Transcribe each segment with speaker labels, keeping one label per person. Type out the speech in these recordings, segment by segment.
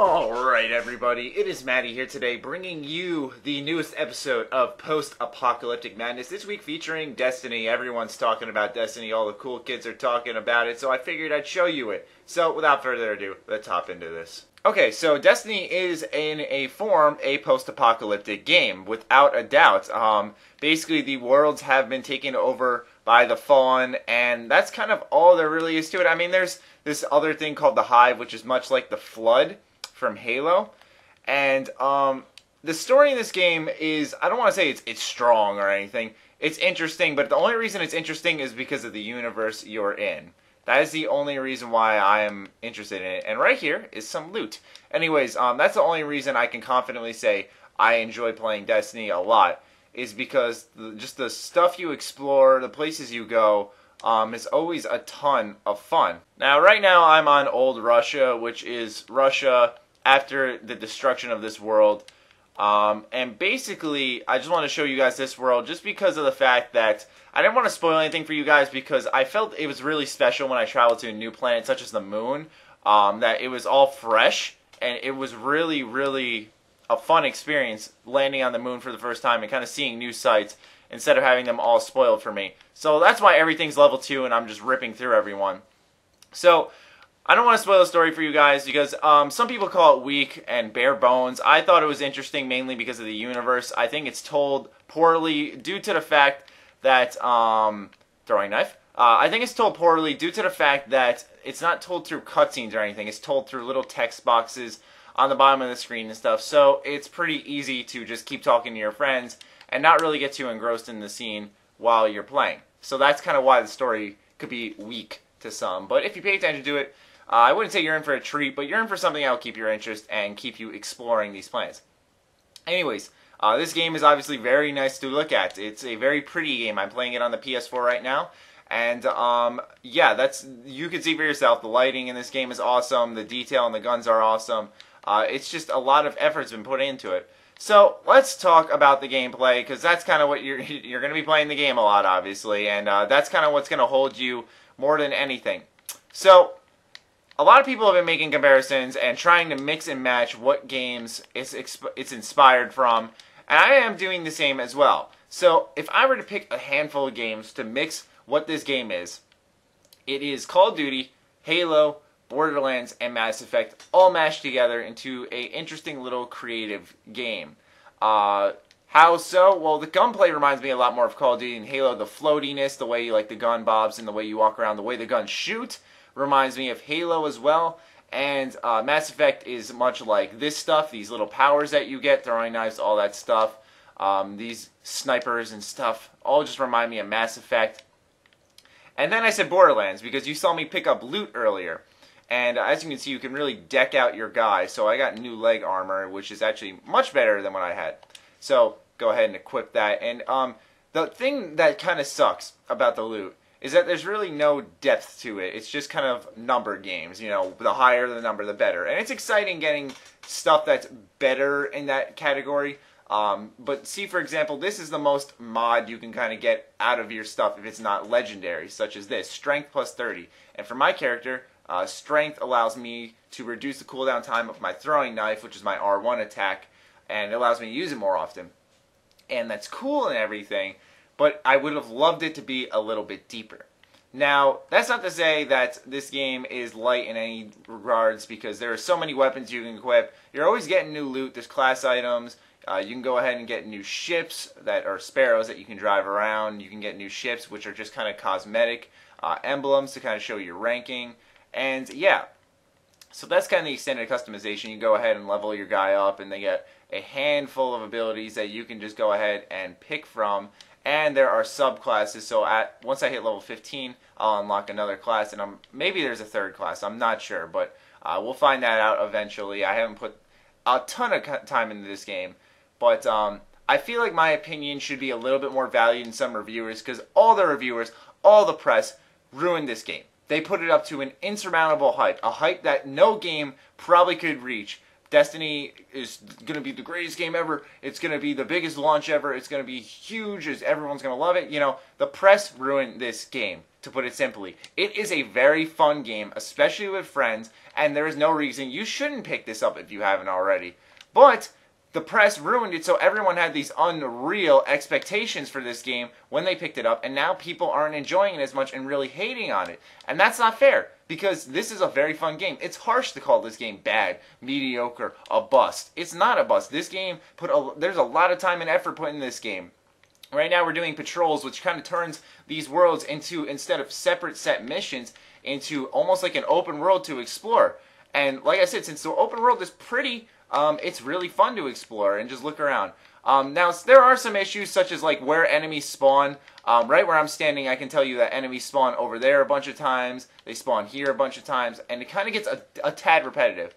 Speaker 1: Alright everybody, it is Maddie here today bringing you the newest episode of Post-apocalyptic Madness. This week featuring Destiny. Everyone's talking about Destiny, all the cool kids are talking about it, so I figured I'd show you it. So without further ado, let's hop into this. Okay, so Destiny is in a form a post-apocalyptic game, without a doubt. Basically the worlds have been taken over by the Fallen, and that's kind of all there really is to it. I mean, there's this other thing called the Hive, which is much like the Flood from Halo, and the story in this game is, I don't want to say it's strong or anything. It's interesting, but the only reason it's interesting is because of the universe you're in. That is the only reason why I am interested in it. And right here is some loot. Anyways, that's the only reason I can confidently say I enjoy playing Destiny a lot, is because just the stuff you explore, the places you go, is always a ton of fun. Now, right now I'm on Old Russia, which is Russia after the destruction of this world. And basically, I just want to show you guys this world just because of the fact that I didn't want to spoil anything for you guys, because I felt it was really special when I traveled to a new planet such as the moon, that it was all fresh, and it was really, really a fun experience landing on the moon for the first time and kind of seeing new sights instead of having them all spoiled for me. So that's why everything's level 2 and I'm just ripping through everyone. So I don't want to spoil the story for you guys because some people call it weak and bare bones. I thought it was interesting mainly because of the universe. I think it's told poorly due to the fact that throwing knife. I think it's told poorly due to the fact that it's not told through cutscenes or anything. It's told through little text boxes on the bottom of the screen and stuff. So it's pretty easy to just keep talking to your friends and not really get too engrossed in the scene while you're playing. So that's kind of why the story could be weak to some. But if you pay attention to it, I wouldn't say you're in for a treat, but you're in for something that will keep your interest and keep you exploring these planets. Anyways, this game is obviously very nice to look at. It's a very pretty game. I'm playing it on the PS4 right now. And yeah, you can see for yourself. The lighting in this game is awesome. The detail on the guns are awesome. It's just a lot of effort's been put into it. So let's talk about the gameplay, because that's kind of what you're going to be playing the game a lot, obviously, and that's kind of what's going to hold you more than anything. So a lot of people have been making comparisons and trying to mix and match what games it's inspired from, and I am doing the same as well. So if I were to pick a handful of games to mix what this game is, it is Call of Duty, Halo, Borderlands, and Mass Effect all mashed together into a interesting little creative game. How so? Well, the gunplay reminds me a lot more of Call of Duty and Halo. The floatiness, the way you like the gun bobs and the way you walk around, the way the guns shoot reminds me of Halo as well. And Mass Effect is much like this stuff, these little powers that you get, throwing knives, all that stuff. These snipers and stuff all just remind me of Mass Effect. And then I said Borderlands because you saw me pick up loot earlier. And as you can see, you can really deck out your guy. So I got new leg armor, which is actually much better than what I had. So go ahead and equip that. And the thing that kind of sucks about the loot is that there's really no depth to it. It's just kind of number games. You know, the higher the number, the better. And it's exciting getting stuff that's better in that category. But see, for example, this is the most mod you can kind of get out of your stuff if it's not legendary, such as this. Strength plus 30. And for my character, strength allows me to reduce the cooldown time of my throwing knife, which is my R1 attack, and it allows me to use it more often. And that's cool and everything, but I would have loved it to be a little bit deeper. Now, that's not to say that this game is light in any regards, because there are so many weapons you can equip. You're always getting new loot. There's class items. You can go ahead and get new ships that are sparrows that you can drive around. You can get new ships, which are just kind of cosmetic emblems to kind of show your ranking. And yeah, so that's kind of the extended customization. You go ahead and level your guy up, and they get a handful of abilities that you can just go ahead and pick from. And there are subclasses, so once I hit level 15, I'll unlock another class, and maybe there's a third class. I'm not sure, but we'll find that out eventually. I haven't put a ton of time into this game, but I feel like my opinion should be a little bit more valued than some reviewers, because all the reviewers, all the press, ruined this game. They put it up to an insurmountable hype, a hype that no game probably could reach. Destiny is going to be the greatest game ever. It's going to be the biggest launch ever. It's going to be huge. Everyone's going to love it. You know, the press ruined this game, to put it simply. It is a very fun game, especially with friends, and there is no reason you shouldn't pick this up if you haven't already. But the press ruined it, so everyone had these unreal expectations for this game when they picked it up, and now people aren't enjoying it as much and really hating on it. And that's not fair, because this is a very fun game. It's harsh to call this game bad, mediocre, a bust. It's not a bust. This game, there's a lot of time and effort put in this game. Right now we're doing patrols, which kind of turns these worlds into, instead of separate set missions, into almost like an open world to explore. And like I said, since the open world is pretty... it's really fun to explore and just look around. Now, there are some issues, such as like where enemies spawn. Right where I'm standing, I can tell you that enemies spawn over there a bunch of times. They spawn here a bunch of times, and it kind of gets a tad repetitive.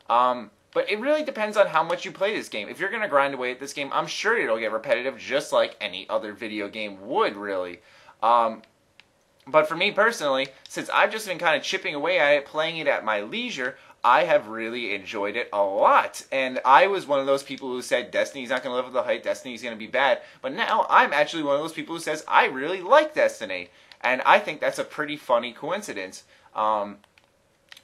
Speaker 1: But it really depends on how much you play this game. If you're going to grind away at this game, I'm sure it'll get repetitive, just like any other video game would, really. But for me personally, since I've just been kind of chipping away at it, playing it at my leisure, I have really enjoyed it a lot. And I was one of those people who said Destiny's not going to live up to the hype, Destiny's going to be bad. But now I'm actually one of those people who says I really like Destiny. And I think that's a pretty funny coincidence.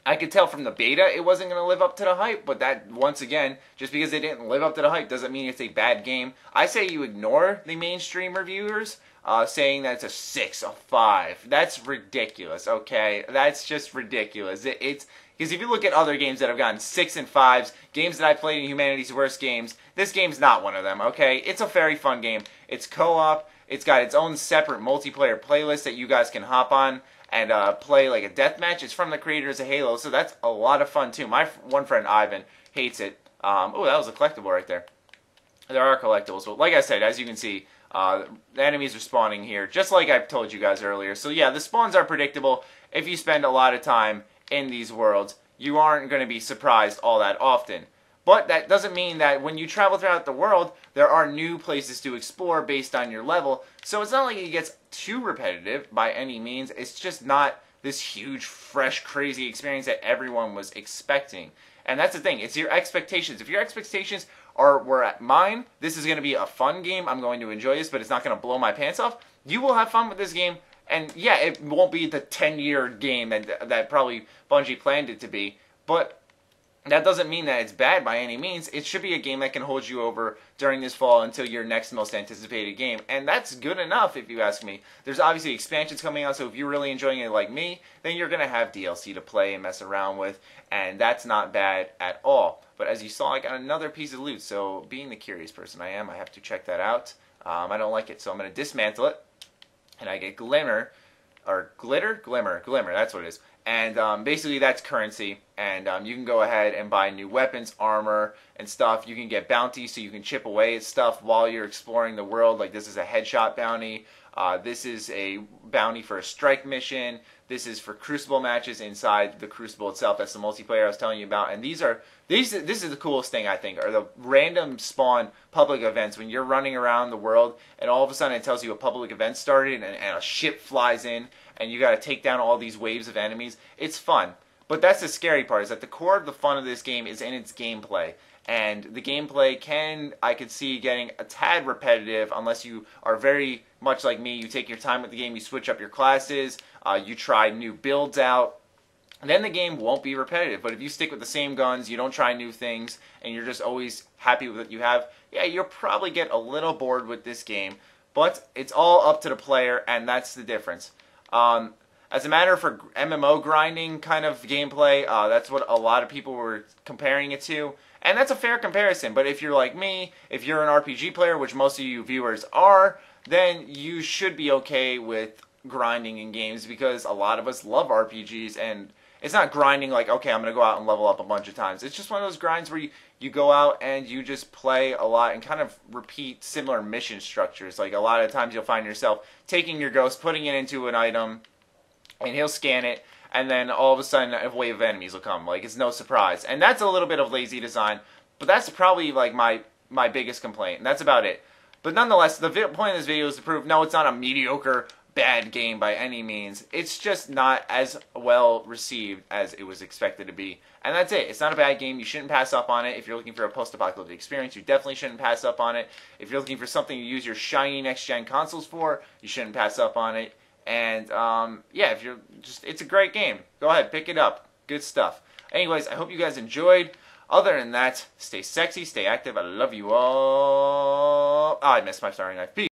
Speaker 1: I could tell from the beta it wasn't going to live up to the hype, but that, once again, just because it didn't live up to the hype doesn't mean it's a bad game. I say you ignore the mainstream reviewers saying that it's a 6, a 5. That's ridiculous, okay? That's just ridiculous. It's because if you look at other games that have gotten 6 and 5s, games that I played in Humanity's Worst Games, this game's not one of them, okay? It's a very fun game. It's co-op. It's got its own separate multiplayer playlist that you guys can hop on and play like a deathmatch. It's from the creators of Halo, so that's a lot of fun too. My one friend Ivan hates it. Oh, that was a collectible right there. There are collectibles, but like I said, as you can see, the enemies are spawning here, just like I've told you guys earlier. So yeah, the spawns are predictable. If you spend a lot of time in these worlds, you aren't going to be surprised all that often. But that doesn't mean that when you travel throughout the world, there are new places to explore based on your level. So it's not like it gets too repetitive by any means. It's just not this huge, fresh, crazy experience that everyone was expecting. And that's the thing. It's your expectations. If your expectations were at mine, this is going to be a fun game. I'm going to enjoy this, but it's not going to blow my pants off. You will have fun with this game. And yeah, it won't be the 10-year game that probably Bungie planned it to be. But that doesn't mean that it's bad by any means. It should be a game that can hold you over during this fall until your next most anticipated game. And that's good enough, if you ask me. There's obviously expansions coming out, so if you're really enjoying it like me, then you're going to have DLC to play and mess around with. And that's not bad at all. But as you saw, I got another piece of loot. So being the curious person I am, I have to check that out. I don't like it, so I'm going to dismantle it. And I get glimmer, or glitter? Glimmer, that's what it is. And basically that's currency, and you can go ahead and buy new weapons, armor, and stuff. You can get bounties, so you can chip away at stuff while you're exploring the world. Like this is a headshot bounty. This is a bounty for a strike mission. This is for Crucible matches inside the Crucible itself. That's the multiplayer I was telling you about. And this is the coolest thing, I think, are the random spawn public events when you're running around the world and all of a sudden it tells you a public event started and a ship flies in and you got to take down all these waves of enemies. It's fun. But that's the scary part, is that the core of the fun of this game is in its gameplay. And the gameplay I could see getting a tad repetitive unless you are very much like me. You take your time with the game, you switch up your classes, you try new builds out. Then the game won't be repetitive. But if you stick with the same guns, you don't try new things, and you're just always happy with what you have, yeah, you'll probably get a little bored with this game. But it's all up to the player, and that's the difference. As a matter for MMO grinding kind of gameplay, that's what a lot of people were comparing it to. And that's a fair comparison, but if you're like me, if you're an RPG player, which most of you viewers are, then you should be okay with grinding in games, because a lot of us love RPGs, and it's not grinding like, okay, I'm going to go out and level up a bunch of times. It's just one of those grinds where you go out and you just play a lot and kind of repeat similar mission structures. Like a lot of times you'll find yourself taking your ghost, putting it into an item, and he'll scan it, and then all of a sudden a wave of enemies will come. Like, it's no surprise. And that's a little bit of lazy design, but that's probably like my biggest complaint. And that's about it. But nonetheless, the point of this video is to prove, no, it's not a mediocre, bad game by any means. It's just not as well received as it was expected to be. And that's it. It's not a bad game. You shouldn't pass up on it. If you're looking for a post-apocalyptic experience, you definitely shouldn't pass up on it. If you're looking for something to use your shiny next-gen consoles for, you shouldn't pass up on it. And yeah, if you're it's a great game. Go ahead, pick it up. Good stuff. Anyways, I hope you guys enjoyed. Other than that, stay sexy, stay active. I love you all. I missed my starting knife. Peace.